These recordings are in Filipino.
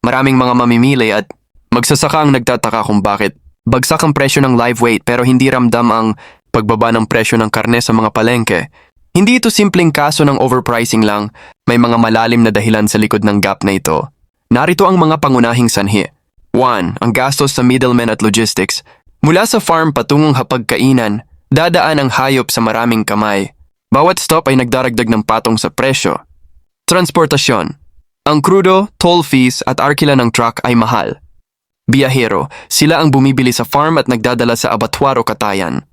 Maraming mga mamimili at magsasaka ang nagtataka kung bakit bagsak ang presyo ng live weight pero hindi ramdam ang pagbaba ng presyo ng karne sa mga palengke. Hindi ito simpleng kaso ng overpricing lang, may mga malalim na dahilan sa likod ng gap na ito. Narito ang mga pangunahing sanhi. 1. Ang gastos sa middlemen at logistics. Mula sa farm patungong hapagkainan, dadaan ang hayop sa maraming kamay. Bawat stop ay nagdaragdag ng patong sa presyo. Transportasyon. Ang krudo, toll fees at arkila ng truck ay mahal. Biyahero, sila ang bumibili sa farm at nagdadala sa abattoir o katayan.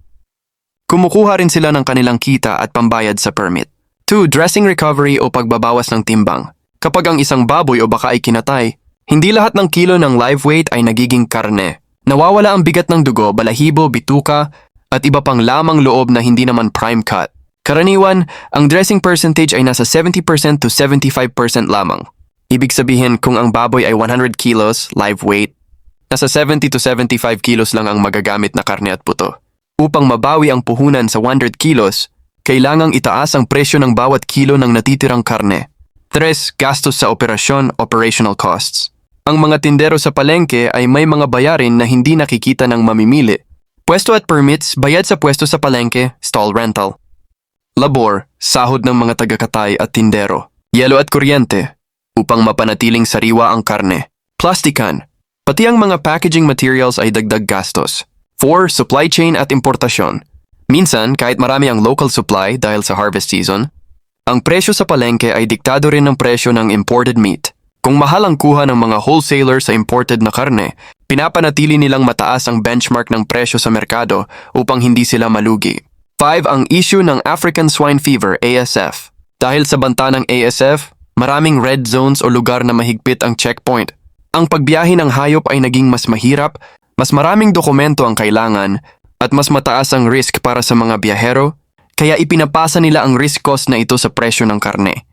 Kumukuha rin sila ng kanilang kita at pambayad sa permit. 2. Dressing recovery o pagbabawas ng timbang. Kapag ang isang baboy o baka ay kinatay, hindi lahat ng kilo ng live weight ay nagiging karne. Nawawala ang bigat ng dugo, balahibo, bituka, at iba pang lamang loob na hindi naman prime cut. Karaniwan, ang dressing percentage ay nasa 70% to 75% lamang. Ibig sabihin kung ang baboy ay 100 kilos, live weight, nasa 70 to 75 kilos lang ang magagamit na karne at buto. Upang mabawi ang puhunan sa 100 kilos, kailangang itaas ang presyo ng bawat kilo ng natitirang karne. 3. Gastos sa operasyon, operational costs. Ang mga tindero sa palengke ay may mga bayarin na hindi nakikita ng mamimili. Pwesto at permits, bayad sa pwesto sa palengke, stall rental. Labor, sahod ng mga tagakatay at tindero. Yelo at kuryente, upang mapanatiling sariwa ang karne. Plastikan, pati ang mga packaging materials ay dagdag gastos. 4. Supply chain at importasyon. Minsan, kahit marami ang local supply dahil sa harvest season, ang presyo sa palengke ay diktado rin ng presyo ng imported meat. Kung mahal ang kuha ng mga wholesaler sa imported na karne, pinapanatili nilang mataas ang benchmark ng presyo sa merkado upang hindi sila malugi. 5. Ang issue ng African Swine Fever, ASF. Dahil sa banta ng ASF, maraming red zones o lugar na mahigpit ang checkpoint. Ang pagbiyahe ng hayop ay naging mas mahirap, mas maraming dokumento ang kailangan, at mas mataas ang risk para sa mga biyahero, kaya ipinapasa nila ang risk cost na ito sa presyo ng karne.